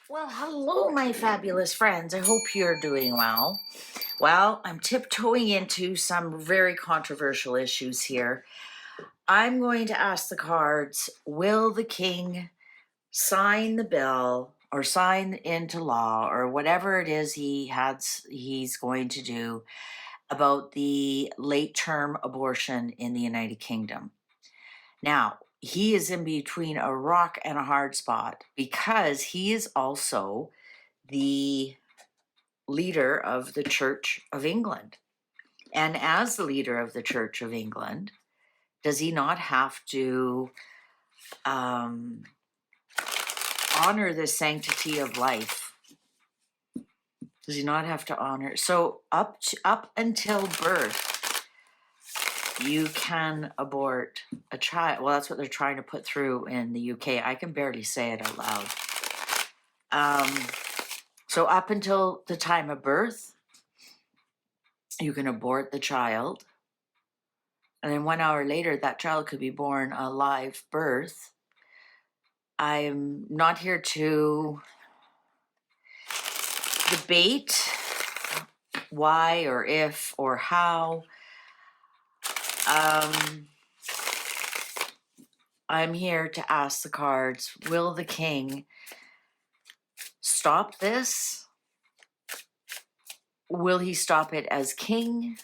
Well, hello, my fabulous friends. I hope you're doing well. Well, I'm tiptoeing into some very controversial issues here. I'm going to ask the cards, will the king sign the bill or sign into law or whatever it is he's going to do about the late term abortion in the United Kingdom? Now, he is in between a rock and a hard spot because he is also the leader of the Church of England. And as the leader of the Church of England, does he not have to honor the sanctity of life? Does he not have to honor? So up until birth, you can abort a child. Well, that's what they're trying to put through in the UK. I can barely say it out loud. So up until the time of birth, you can abort the child. And then 1 hour later, that child could be born a live birth. I'm not here to debate why or if or how. I'm here to ask the cards, will the king stop this? Will he stop it as king?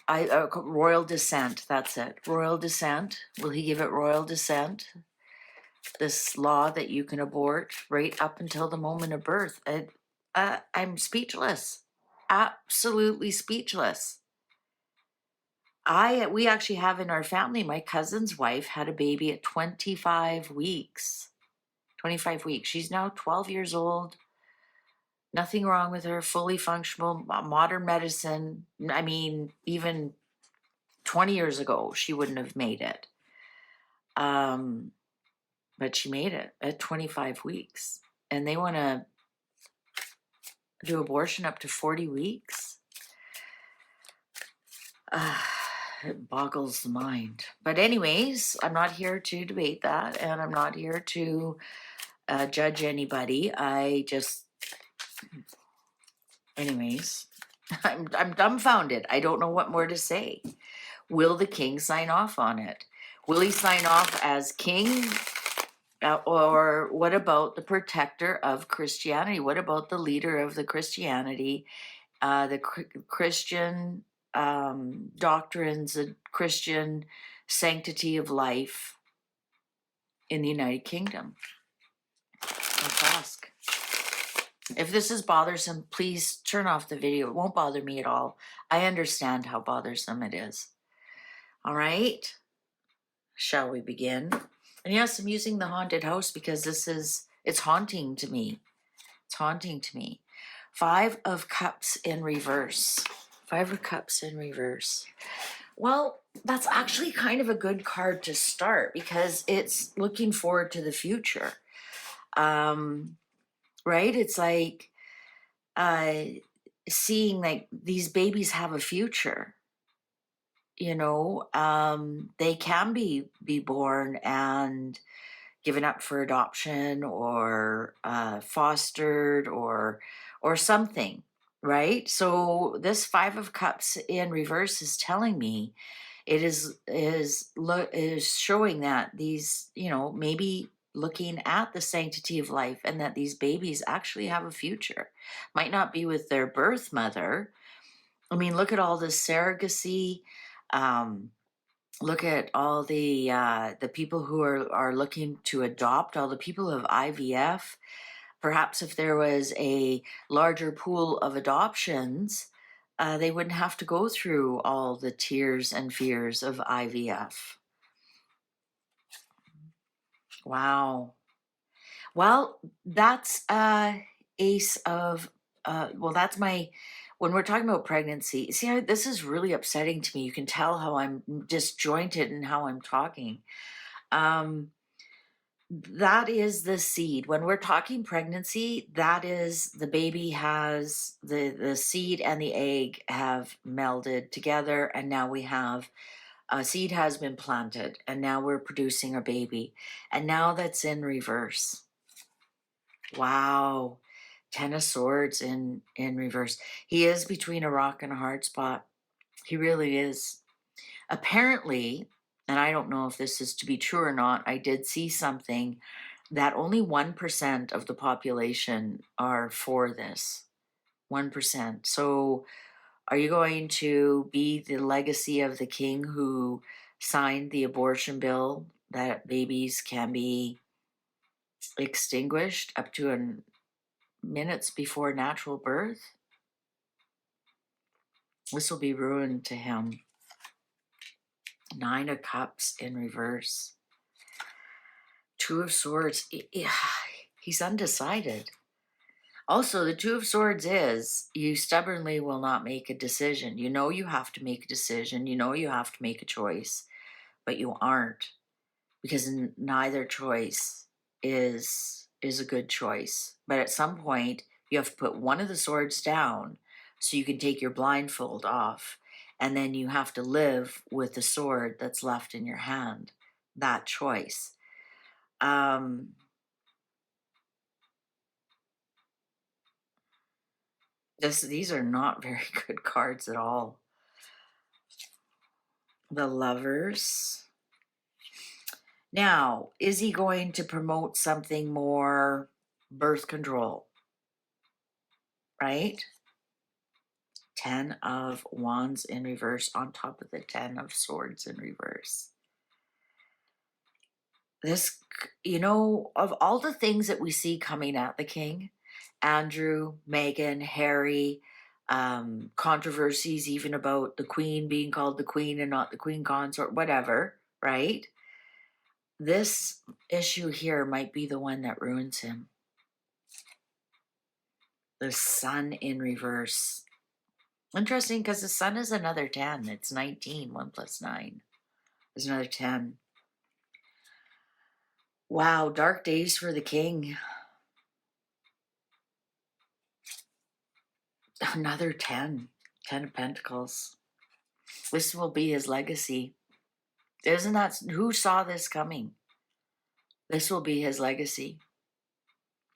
Royal descent, that's it. Royal descent. Will he give it royal descent? This law that you can abort right up until the moment of birth. I'm speechless. Absolutely speechless. We actually have in our family, my cousin's wife had a baby at 25 weeks. 25 weeks. She's now 12 years old. Nothing wrong with her, fully functional, modern medicine. I mean, even 20 years ago, she wouldn't have made it. But she made it at 25 weeks. And they want to do abortion up to 40 weeks. It boggles the mind. But anyways, I'm not here to debate that, and I'm not here to judge anybody. Anyways, I'm dumbfounded. I don't know what more to say. Will the king sign off on it? Will he sign off as king? Or what about the protector of Christianity? What about the leader of the Christianity, the Christian doctrines, the Christian sanctity of life in the United Kingdom? Let's ask. If this is bothersome, please turn off the video. It won't bother me at all. I understand how bothersome it is. All right. Shall we begin? And yes, I'm using the haunted house because it's haunting to me. It's haunting to me. 5 of Cups in reverse. 5 of Cups in reverse. Well, that's actually kind of a good card to start because it's looking forward to the future. Right? It's like seeing like these babies have a future. You know, they can be born and given up for adoption or fostered or something, right? So this 5 of Cups in reverse is telling me it is showing that these, you know, maybe looking at the sanctity of life and that these babies actually have a future. Might not be with their birth mother. I mean, look at all this surrogacy. Look at all the people who are looking to adopt, all the people of IVF. Perhaps if there was a larger pool of adoptions, they wouldn't have to go through all the tears and fears of IVF. Wow. Well, that's Ace of, that's my, when we're talking about pregnancy, see, this is really upsetting to me. You can tell how I'm disjointed in how I'm talking. That is the seed. When we're talking pregnancy, that is the baby has, the seed and the egg have melded together, and now we have, a seed has been planted, and now we're producing a baby. And now that's in reverse. Wow. 10 of Swords in reverse. He is between a rock and a hard spot. He really is. Apparently, and I don't know if this is to be true or not, I did see something that only 1% of the population are for this. 1%. So are you going to be the legacy of the king who signed the abortion bill that babies can be extinguished up to minutes before natural birth? This will be ruined to him. 9 of Cups in reverse. 2 of Swords. He's undecided. Also, the 2 of Swords is you stubbornly will not make a decision. You know you have to make a decision. You know you have to make a choice, but you aren't, because neither choice is a good choice. But at some point, you have to put one of the swords down so you can take your blindfold off, and then you have to live with the sword that's left in your hand. That choice. These are not very good cards at all. The Lovers. Now, is he going to promote something more birth control? Right? 10 of Wands in reverse on top of the 10 of Swords in reverse. This, you know, of all the things that we see coming at the king, Andrew, Meghan, Harry, controversies even about the queen being called the queen and not the queen consort, whatever, right? This issue here might be the one that ruins him. The Sun in reverse. Interesting, because the Sun is another 10. It's 19. 1 plus 9 is another 10. Wow, dark days for the king. Another 10. 10 of Pentacles. This will be his legacy. Isn't that, who saw this coming? This will be his legacy.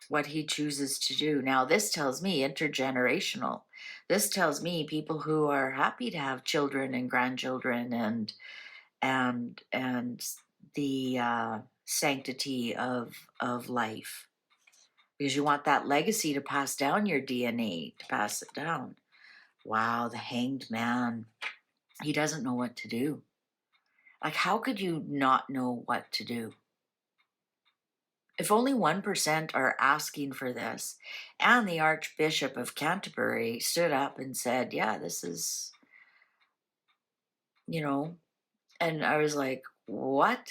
What he chooses to do. Now, this tells me intergenerational. This tells me people who are happy to have children and grandchildren and the sanctity of life, because you want that legacy to pass down your DNA, to pass it down. Wow, the Hanged Man. He doesn't know what to do. Like, how could you not know what to do? If only 1% are asking for this, and the Archbishop of Canterbury stood up and said, yeah, this is, you know, and I was like, what?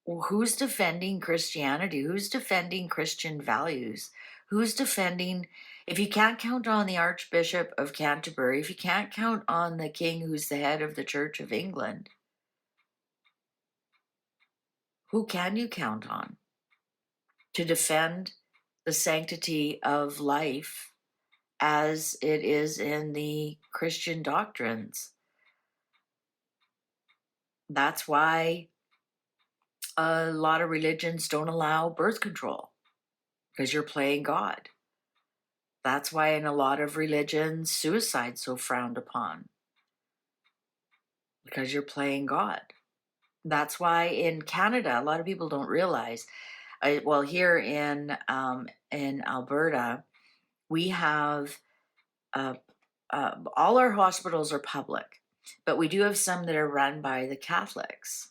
Who's defending Christianity? Who's defending Christian values? Who's defending, if you can't count on the Archbishop of Canterbury, if you can't count on the king who's the head of the Church of England, who can you count on to defend the sanctity of life as it is in the Christian doctrines? That's why a lot of religions don't allow birth control, because you're playing God. That's why in a lot of religions, suicide's so frowned upon, because you're playing God. That's why in Canada, a lot of people don't realize, well, here in Alberta, we have all our hospitals are public, but we do have some that are run by the Catholics.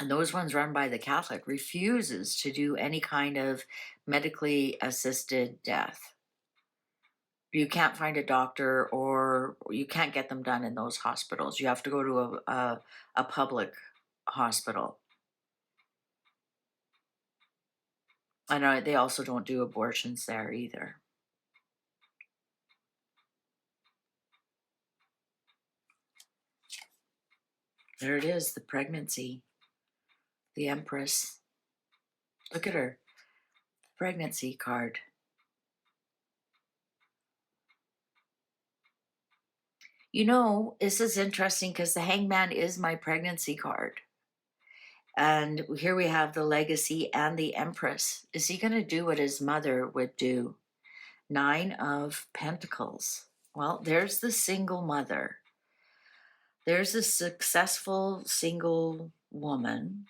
And those ones run by the Catholic refuses to do any kind of medically assisted death. You can't find a doctor, or you can't get them done in those hospitals. You have to go to a public hospital. And they also don't do abortions there either. There it is, the pregnancy. The Empress. Look at her. Pregnancy card. You know, this is interesting because the Hangman is my pregnancy card. And here we have the legacy and the Empress. Is he going to do what his mother would do? 9 of Pentacles. Well, there's the single mother. There's a successful single woman.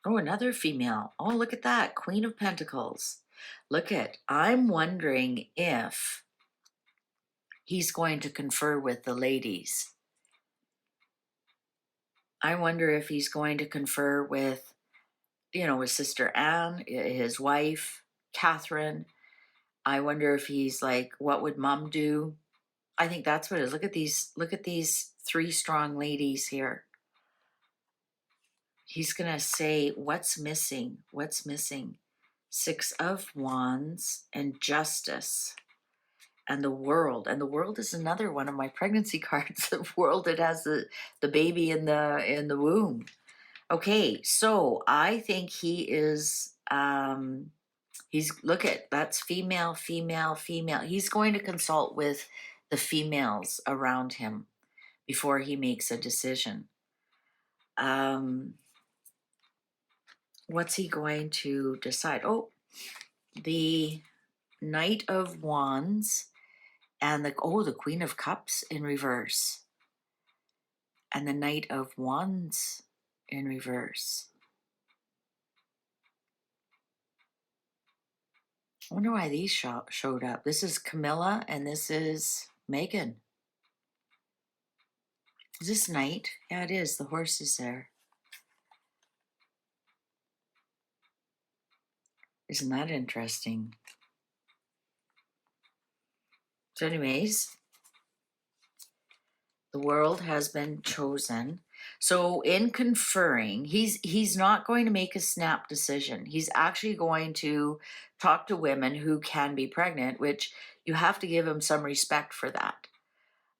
Oh, another female. Oh, look at that. Queen of Pentacles. Look at, I'm wondering if he's going to confer with the ladies. I wonder if he's going to confer with, you know, his sister Anne, his wife, Catherine. I wonder if he's like, what would mom do? I think that's what it is. Look at these 3 strong ladies here. He's going to say, what's missing? What's missing? 6 of Wands and Justice and the World. And the World is another one of my pregnancy cards. The World, it has the baby in the womb. Okay, so I think he is, look at, that's female, female, female. He's going to consult with the females around him before he makes a decision. What's he going to decide? Oh, the Knight of Wands and the Queen of Cups in reverse. And the Knight of Wands in reverse. I wonder why these showed up. This is Camilla and this is Megan. Is this Knight? Yeah, it is. The horse is there. Isn't that interesting? So anyways, the World has been chosen. So in conferring, he's not going to make a snap decision. He's actually going to talk to women who can be pregnant, which you have to give him some respect for that.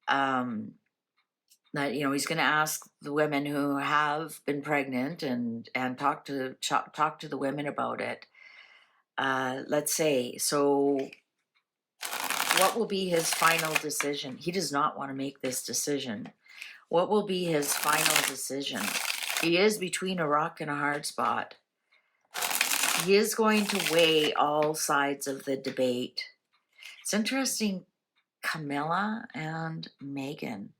That, you know, he's going to ask the women who have been pregnant and talk to the women about it. Let's say, so what will be his final decision? He does not want to make this decision. What will be his final decision? He is between a rock and a hard spot. He is going to weigh all sides of the debate. It's interesting, Camilla and Megan.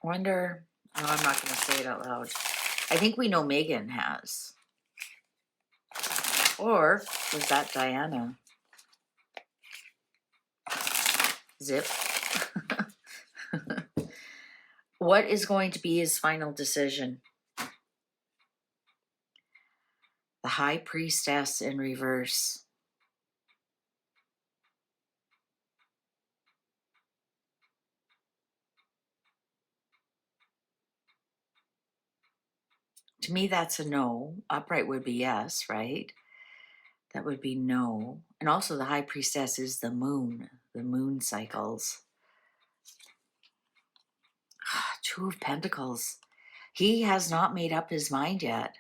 I wonder, oh, I'm not going to say it out loud. I think we know Megan has. Or was that Diana? Zip. What is going to be his final decision? The High Priestess in reverse. To me, that's a no. Upright would be yes, right? That would be no. And also the High Priestess is the moon cycles. 2 of Pentacles. He has not made up his mind yet.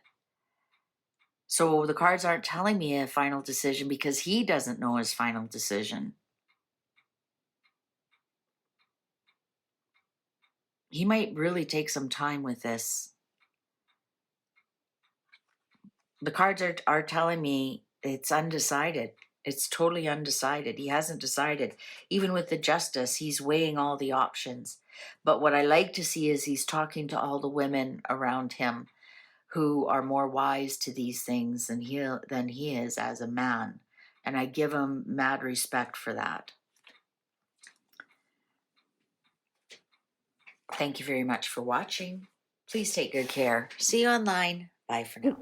So the cards aren't telling me a final decision because he doesn't know his final decision. He might really take some time with this. The cards are telling me it's undecided. It's totally undecided. He hasn't decided. Even with the Justice, he's weighing all the options. But what I like to see is he's talking to all the women around him who are more wise to these things than he is as a man. And I give him mad respect for that. Thank you very much for watching. Please take good care. See you online. Bye for now.